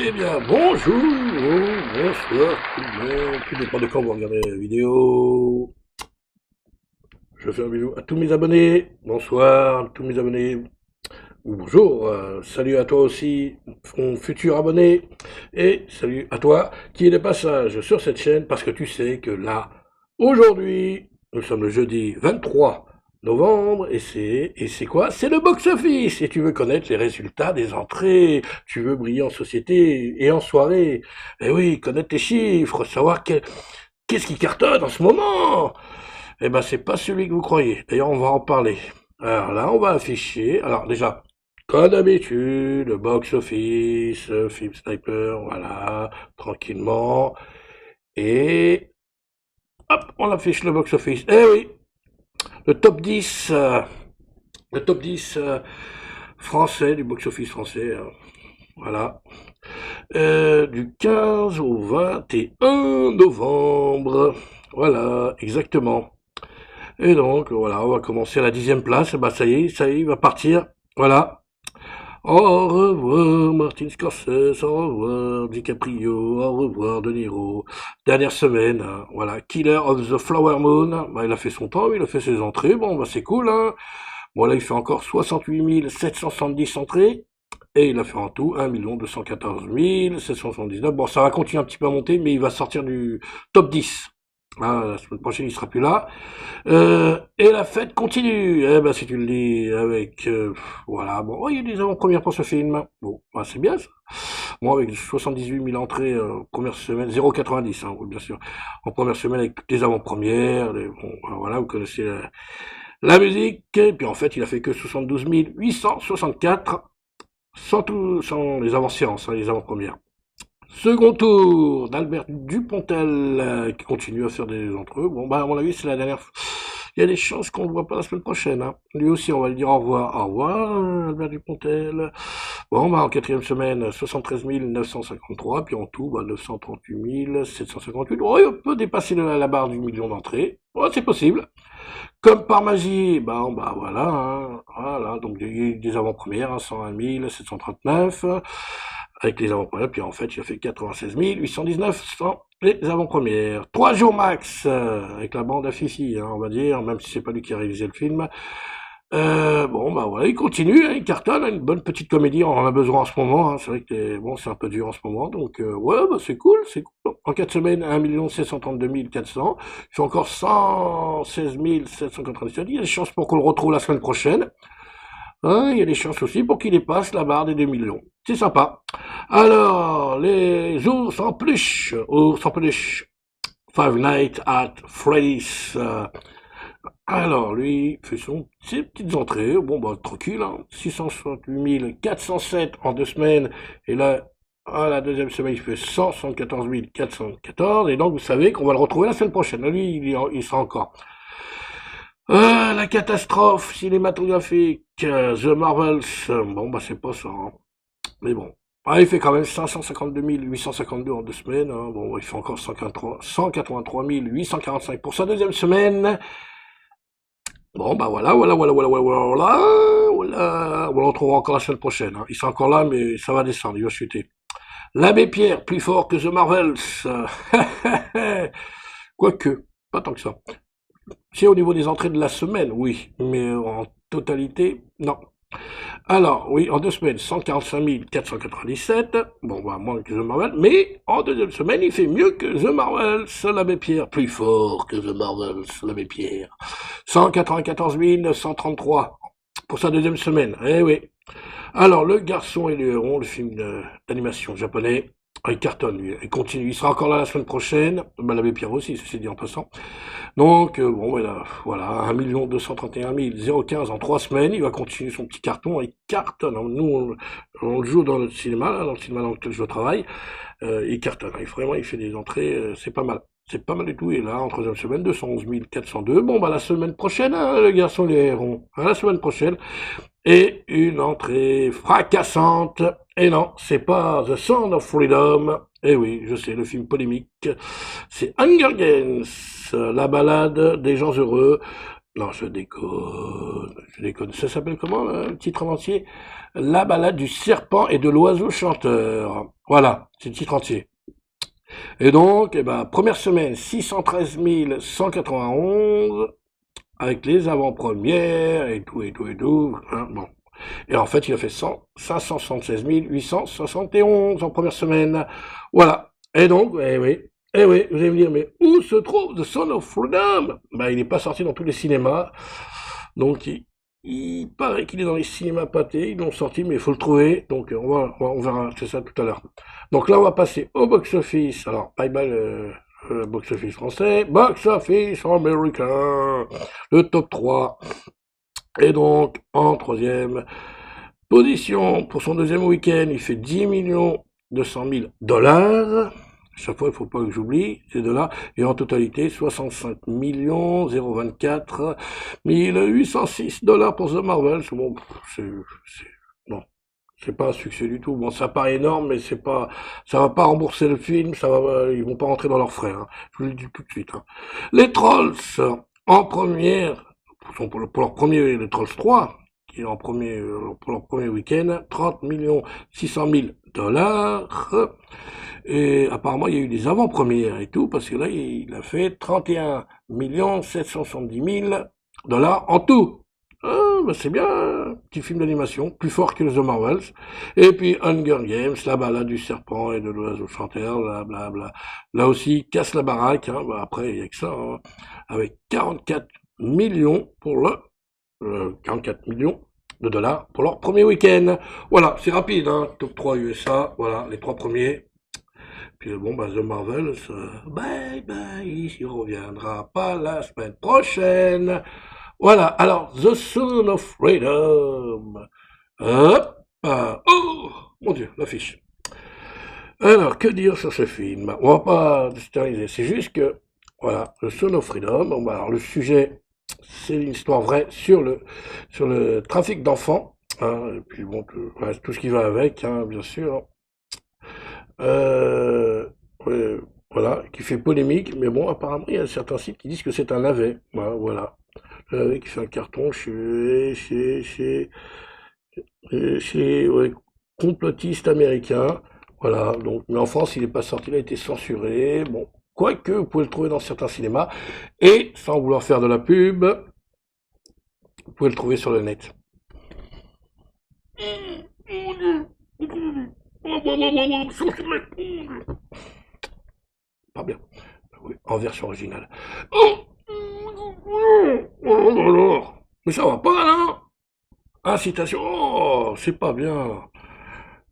Eh bien, bonjour, bonsoir tout le monde, tout dépend de quand vous regardez la vidéo. Je fais un bisou à tous mes abonnés, bonsoir à tous mes abonnés, ou bonjour, salut à toi aussi, mon futur abonné, et salut à toi qui est de passage sur cette chaîne, parce que tu sais que là, aujourd'hui, nous sommes le jeudi 23 novembre, et c'est quoi? C'est le box-office, et tu veux connaître les résultats des entrées, tu veux briller en société et en soirée, et oui, connaître tes chiffres, savoir qu'est-ce qui cartonne en ce moment. Eh ben, c'est pas celui que vous croyez. D'ailleurs, on va en parler. Alors là, on va afficher. Alors déjà, comme d'habitude, le box-office, film sniper, voilà, tranquillement. Et hop, on affiche le box-office. Eh oui, le top 10, le top 10 français, du box-office français. Voilà. Du 15 au 21 novembre. Voilà, exactement. Et donc, voilà, on va commencer à la 10e place. Bah, ça y est, il va partir. Voilà. Au revoir, Martin Scorsese. Au revoir, DiCaprio. Au revoir, De Niro. Dernière semaine, hein, voilà. Killer of the Flower Moon. Bah, il a fait son temps, il a fait ses entrées. Bon, bah, c'est cool, hein. Bon, là, il fait encore 68 770 entrées. Et il a fait en tout 1 214 779. Bon, ça va continuer un petit peu à monter, mais il va sortir du top 10. Ah, la semaine prochaine, il sera plus là. Et la fête continue. Eh ben, si tu le dis avec, voilà. Bon, oh, il y a des avant-premières pour ce film. Bon, bah, c'est bien ça. Moi, avec 78 000 entrées première semaine, 0,90, hein, oui, bien sûr. En première semaine avec toutes les avant-premières. Bon, voilà, vous connaissez la musique. Et puis en fait, il a fait que 72 864 sans les avant-séances, hein, les avant-premières. Second tour d'Albert Dupontel qui continue à faire des entrevues. Bon, bah, à mon avis, c'est la dernière fois. Il y a des chances qu'on ne le voit pas la semaine prochaine. Hein. Lui aussi, on va lui dire au revoir. Au revoir, Albert Dupontel. Bon, bah, en quatrième semaine, 73 953. Puis en tout, bah, 938 758. Oh, il peut dépasser la barre du million d'entrées. Ouais, c'est possible. Comme par magie, bah voilà, hein, voilà, donc il y a eu des avant-premières, hein, 101 739, avec les avant-premières, puis en fait il a fait 96 819 sans les avant-premières. 3 jours max, avec la bande à Fifi, hein, on va dire, même si c'est pas lui qui a réalisé le film. Bon, bah voilà, il continue, hein, il cartonne, hein, une bonne petite comédie, on en a besoin en ce moment, hein, c'est vrai que bon, c'est un peu dur en ce moment, donc ouais, bah c'est cool, c'est cool. En 4 semaines, 1 732 400, il fait encore 116 797, il y a des chances pour qu'on le retrouve la semaine prochaine, hein, il y a des chances aussi pour qu'il dépasse la barre des 2 millions. C'est sympa. Alors, les ours en peluche, Five Nights at Freddy's, alors, lui, fait ses petites entrées. Bon, bah, tranquille, hein. 668 407 en 2 semaines. Et là, à la deuxième semaine, il fait 174 414. Et donc, vous savez qu'on va le retrouver la semaine prochaine. Lui, il sera encore. La catastrophe cinématographique, The Marvels. Bon, bah, c'est pas ça, hein. Mais bon. Ah, il fait quand même 552 852 en 2 semaines, hein. Bon, il fait encore 183 845 pour sa deuxième semaine. Bon, bah voilà, voilà. On le retrouvera encore la semaine prochaine, hein. Il sera encore là, mais ça va descendre, il va chuter. L'abbé Pierre, plus fort que The Marvels. Quoique, pas tant que ça. C'est au niveau des entrées de la semaine, oui, mais en totalité, non. Alors, oui, en 2 semaines, 145 497. Bon, bah, moins que The Marvel. Mais en deuxième semaine, il fait mieux que The Marvels, l'abbé Pierre. Plus fort que The Marvels, l'abbé Pierre. 194 933 pour sa deuxième semaine. Eh oui. Alors, Le Garçon et le Héron, le film d'animation japonais, il cartonne, lui. Il continue. Il sera encore là la semaine prochaine. Bah, l'abbé Pierre aussi, ceci dit en passant. Donc, bon, voilà, 1 231 015 en 3 semaines. Il va continuer son petit carton. Il cartonne, hein. Nous, on le joue dans le cinéma, là, dans le cinéma dans lequel je travaille. Il cartonne, hein. Vraiment, il fait des entrées, c'est pas mal. C'est pas mal du tout. Et là, en troisième semaine, 211 402. Bon, bah, la semaine prochaine, hein, le garçon les hérons. Hein, la semaine prochaine. Et une entrée fracassante. Et non, c'est pas The Sound of Freedom. Eh oui, je sais, le film polémique. C'est Hunger Games, la balade des gens heureux. Non, je déconne, je déconne. Ça s'appelle comment, le titre en entier? La balade du serpent et de l'oiseau chanteur. Voilà, c'est le titre entier. Et donc, eh ben, première semaine, 613 191, avec les avant-premières et tout, et tout, et tout. Hein, bon. Et en fait, il a fait 576 871 en première semaine. Voilà. Et donc, eh oui, vous allez me dire, mais où se trouve The Son of Freedom? Ben, il n'est pas sorti dans tous les cinémas. Donc, il paraît qu'il est dans les cinémas pâtés. Ils l'ont sorti, mais il faut le trouver. Donc, on verra, c'est ça tout à l'heure. Donc là, on va passer au box-office. Alors, bye bye le box-office français. Box-office américain. Le top 3. Et donc, en troisième position, pour son deuxième week-end, il fait 10 200 000 $. Chaque fois, il ne faut pas que j'oublie ces dollars. Et en totalité, 65 024 806 $ pour The Marvels. Bon, non, c'est pas un succès du tout. Bon, ça paraît énorme, mais c'est pas, ça va pas rembourser le film. Ils vont pas rentrer dans leurs frais. Hein. Je vous le dis tout de suite. Hein. Les Trolls en première. Pour leur premier, les Trolls 3, qui est en premier, pour leur premier week-end, 30 600 000 $. Et apparemment, il y a eu des avant-premières et tout, parce que là, il a fait 31 770 000 $ en tout. Ah, bah c'est bien, petit film d'animation, plus fort que The Marvels. Et puis Hunger Games, la balade du serpent et de l'oiseau chanteur, blablabla. Là aussi, casse la baraque, hein. Bah après, il y a que ça, hein. Avec 44 millions pour 44 millions de dollars pour leur premier week-end. Voilà, c'est rapide, hein. Top 3 USA, voilà, les 3 premiers. Puis bon, bah, The Marvels, bye bye, il reviendra pas la semaine prochaine. Voilà, alors, The Son of Freedom. Hop, oh, mon Dieu, l'affiche. Alors, que dire sur ce film? On va pas stériliser, c'est juste que, voilà, The Son of Freedom, bon, bah, alors le sujet, c'est une histoire vraie sur le trafic d'enfants, hein, et puis bon, tout ce qui va avec, hein, bien sûr. Ouais, voilà, qui fait polémique, mais bon, apparemment, il y a certains sites qui disent que c'est un navet. Voilà. Le navet qui fait un carton chez ouais, complotiste américain. Voilà, donc, mais en France, il n'est pas sorti, il a été censuré. Bon, quoique, vous pouvez le trouver dans certains cinémas. Et, sans vouloir faire de la pub, vous pouvez le trouver sur le net. Pas bien. Oui, en version originale. Mais ça va pas, là. Incitation. Oh, c'est pas bien.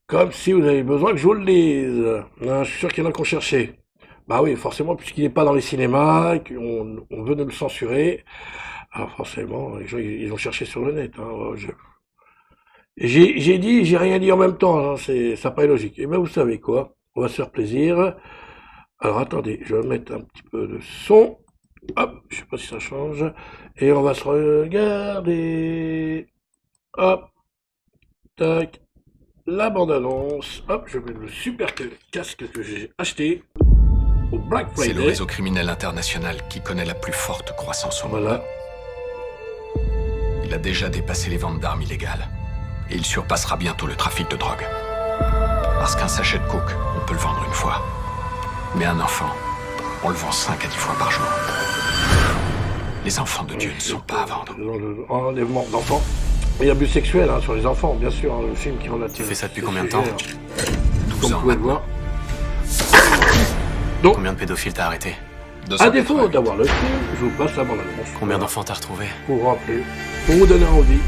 Comme si vous avez besoin que je vous le dise. Non, je suis sûr qu'il y en a qui ont cherché. Bah oui, forcément, puisqu'il n'est pas dans les cinémas, qu'on veut de le censurer. Alors forcément, les gens, ils ont cherché sur le net. Hein. J'ai dit, j'ai rien dit en même temps. Hein. Ça paraît logique. Et ben vous savez quoi? On va se faire plaisir. Alors attendez, je vais mettre un petit peu de son. Hop, je sais pas si ça change. Et on va se regarder. Hop, tac. La bande-annonce. Hop, je mets le super casque que j'ai acheté au Black Friday. C'est le réseau criminel international qui connaît la plus forte croissance au monde. Voilà. Il a déjà dépassé les ventes d'armes illégales. Et il surpassera bientôt le trafic de drogue. Parce qu'un sachet de coke, on peut le vendre une fois. Mais un enfant, on le vend 5 à 10 fois par jour. Les enfants de Dieu ne sont pas à vendre. Enlèvement d'enfants. Et abus sexuels hein, sur les enfants, bien sûr, hein, le film qui en a tiré. Tu fais ça depuis combien de temps? 12 ans. Vous pouvez le voir. Donc, combien de pédophiles t'as arrêté? À défaut d'avoir le film, je vous passe la bande-annonce. Combien d'enfants t'as retrouvé? Pour vous rappeler, pour vous donner envie,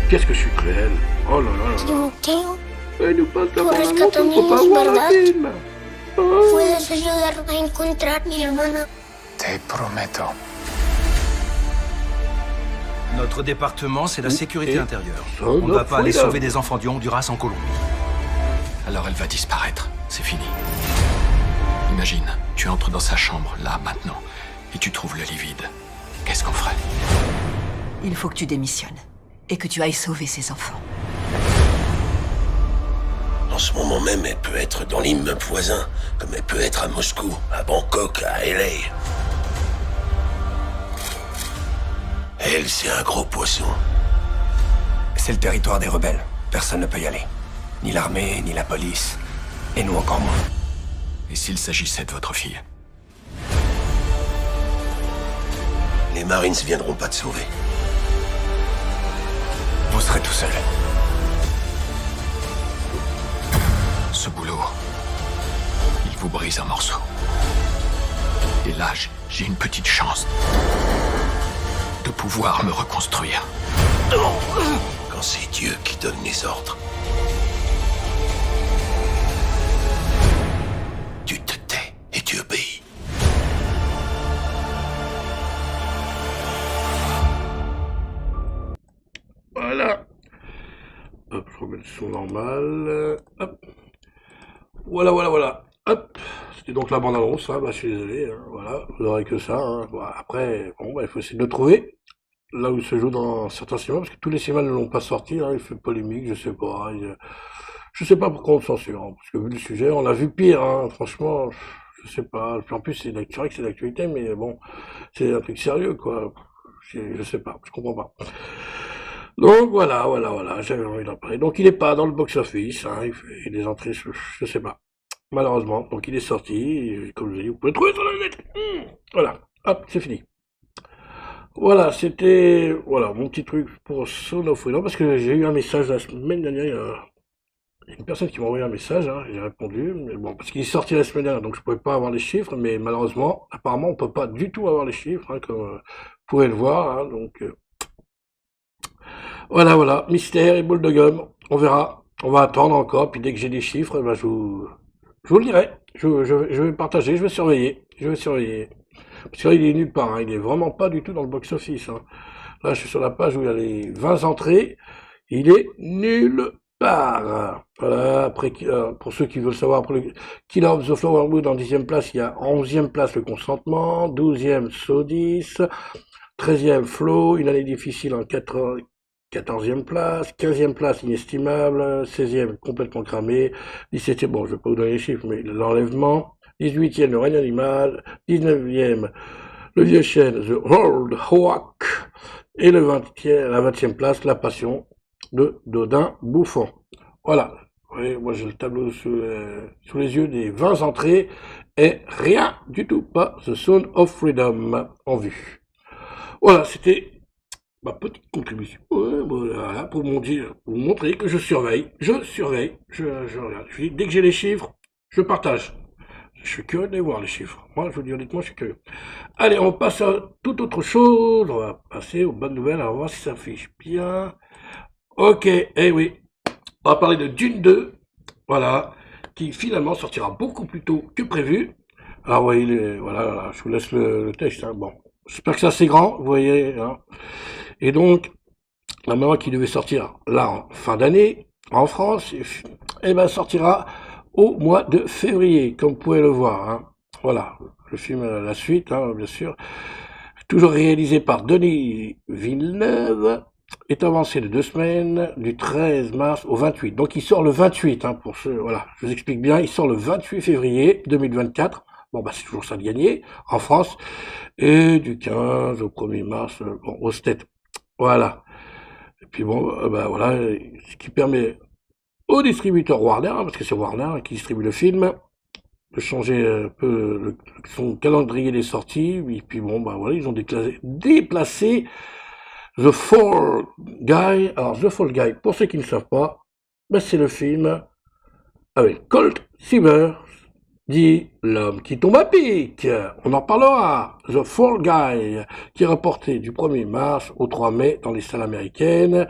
qu'est-ce que je suis cruel. Oh là là là. Timoteo, Et nous passe la Por bande-annonce, rescatar on peut pas niños, voir ¿verdad? le film. Oh. ¿puedes ayudarme a encontrar a mi hermana? Te prometto. Notre département, c'est la sécurité Et intérieure. Son On ne va of pas aller Freedom. sauver des enfants du Honduras en Colombie. Alors elle va disparaître. C'est fini. Imagine, tu entres dans sa chambre, là, maintenant, et tu trouves le lit vide. Qu'est-ce qu'on ferait? Il faut que tu démissionnes et que tu ailles sauver ces enfants. En ce moment même, elle peut être dans l'immeuble voisin, comme elle peut être à Moscou, à Bangkok, à LA. Elle, c'est un gros poisson. C'est le territoire des rebelles. Personne ne peut y aller. Ni l'armée, ni la police. Et nous encore moins. Et s'il s'agissait de votre fille? Les Marines viendront pas te sauver. Vous serez tout seul. Ce boulot, il vous brise un morceau. Et là, j'ai une petite chance de pouvoir me reconstruire. Quand c'est Dieu qui donne les ordres, tu te tais et tu obéis. Voilà. Hop, je remets le son normal. Hop. Voilà. Hop. C'était donc la bande-annonce, hein. Bah, je suis désolé, hein. Voilà, vous n'aurez que ça, hein. Bon, après, bon, bah, il faut essayer de le trouver. Là où il se joue dans certains cinémas, parce que tous les cinémas ne l'ont pas sorti, hein. Il fait polémique, je sais pas. Je sais pas pourquoi on le censure, hein, parce que vu le sujet, on a vu pire, hein. Franchement, je sais pas. Puis en plus, c'est vrai que c'est d'actualité, mais bon, c'est un truc sérieux, quoi. Je sais pas, je comprends pas. Donc voilà, j'avais envie d'en parler. Donc il est pas dans le box-office, hein, il fait des entrées, je sais pas, malheureusement. Donc il est sorti, et comme je l'ai dit, vous pouvez le trouver sur le net. Voilà, hop, c'est fini. Voilà, c'était mon petit truc pour Son of Freedom, parce que j'ai eu un message la semaine dernière, il y a une personne qui m'a envoyé un message, hein, j'ai répondu, mais bon, parce qu'il est sorti la semaine dernière, donc je pouvais pas avoir les chiffres, mais malheureusement, apparemment, on peut pas du tout avoir les chiffres, hein, comme vous pouvez le voir, hein, donc... Voilà, mystère et boule de gomme, on verra, on va attendre encore, puis dès que j'ai des chiffres, ben je vous le dirai, je vais partager, je vais surveiller, parce que là il est nulle part, hein, il est vraiment pas du tout dans le box-office, hein. Là je suis sur la page où il y a les 20 entrées, il est nulle part, voilà, après, pour ceux qui veulent savoir, pour le Killer of the Flower Moon en 10e place, il y a en 11e place le consentement, 12e Sodis, 13e Flow, une année difficile en 14e place, 15e place inestimable, 16e complètement cramé, 17e, bon je vais pas vous donner les chiffres, mais l'enlèvement, 18e le règne animal, 19e le vieux chêne, The Old Hawk, et la 20e place, la passion de Dodin Bouffon. Voilà, vous voyez, moi j'ai le tableau sous les yeux des 20 entrées, et rien du tout, pas The Son of Freedom en vue. Voilà, c'était ma petite contribution, voilà, pour vous montrer que je surveille, je regarde. Dès que j'ai les chiffres, je partage. Je suis curieux de les voir, les chiffres. Moi, je vous dis honnêtement, je suis curieux. Allez, on passe à toute autre chose. On va passer aux bonnes nouvelles. On va voir si ça affiche bien. Ok, oui. On va parler de Dune 2. Voilà. Qui finalement sortira beaucoup plus tôt que prévu. Alors, oui, voilà, je vous laisse le texte, hein. Bon. J'espère que c'est assez grand, vous voyez, hein. Et donc, la maman qui devait sortir là en fin d'année, en France, sortira au mois de février, comme vous pouvez le voir, hein. Voilà, le film, la suite, hein, bien sûr, toujours réalisé par Denis Villeneuve, est avancé de 2 semaines, du 13 mars au 28. Donc il sort le 28, hein, pour ceux, voilà, je vous explique bien, il sort le 28 février 2024. Bon, c'est toujours ça de gagner, en France, et du 15 au 1er mars, au States. Voilà. Et puis voilà, ce qui permet au distributeur Warner, hein, parce que c'est Warner qui distribue le film, de changer un peu son calendrier des sorties, et puis voilà, ils ont déplacé The Fall Guy. Alors, The Fall Guy, pour ceux qui ne savent pas, c'est le film avec Colt Seaver, dit L'homme qui tombe à pic. On en parlera. The Fall Guy, qui est reporté du 1er mars au 3 mai dans les salles américaines.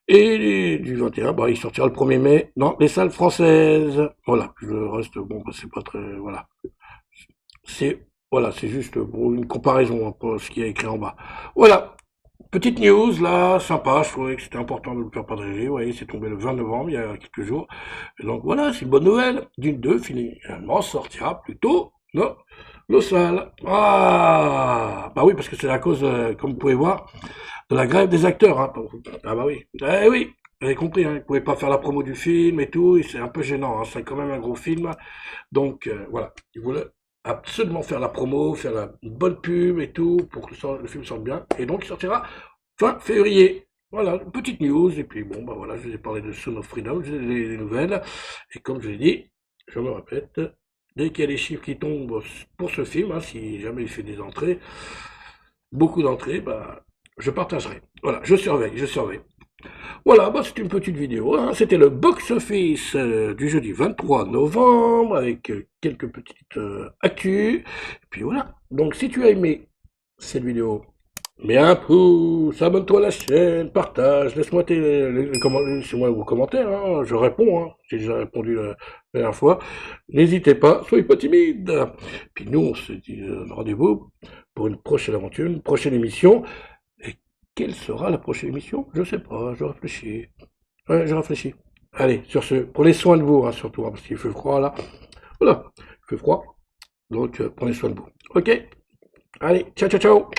Et du 21, il sortira le 1er mai dans les salles françaises. Voilà. Le reste, c'est pas très, voilà. C'est juste pour une comparaison, pour ce qui est écrit en bas. Voilà. Petite news, là, sympa, je trouvais que c'était important de le faire partager. Vous voyez, c'est tombé le 20 novembre, il y a quelques jours. Et donc voilà, c'est une bonne nouvelle. Dune 2, finalement, sortira plus tôt dans nos salles. Ah, oui, parce que c'est à cause, comme vous pouvez voir, de la grève des acteurs, hein. Ah oui. Eh oui, vous avez compris, hein, ils ne pouvaient pas faire la promo du film et tout, et c'est un peu gênant, hein. C'est quand même un gros film. Donc, voilà, ils voulaient absolument faire la promo, faire une bonne pub et tout, pour que le film sorte bien. Et donc, il sortira fin février. Voilà, une petite news. Et puis, bon, bah voilà, je vous ai parlé de Son of Freedom, je vous ai donné les nouvelles. Et comme je l'ai dit, je me répète, dès qu'il y a des chiffres qui tombent pour ce film, hein, si jamais il fait des entrées, beaucoup d'entrées, bah, je partagerai. Voilà, je surveille, je surveille. Voilà, bah, c'est une petite vidéo, hein. C'était le box-office du jeudi 23 novembre, avec quelques petites actus. Et puis voilà, donc si tu as aimé cette vidéo, mets un pouce, abonne-toi à la chaîne, partage, laisse-moi laissez-moi vos commentaires, hein, je réponds, hein, j'ai déjà répondu la dernière fois. N'hésitez pas, soyez pas timide. Puis nous, on se dit rendez-vous pour une prochaine aventure, une prochaine émission. Et quelle sera la prochaine émission? Je sais pas, je réfléchis. Ouais, je réfléchis. Allez, sur ce, prenez soin de vous, hein, surtout, hein, parce qu'il fait froid là. Voilà, il fait froid. Donc, prenez soin de vous. Ok? Allez, ciao, ciao, ciao!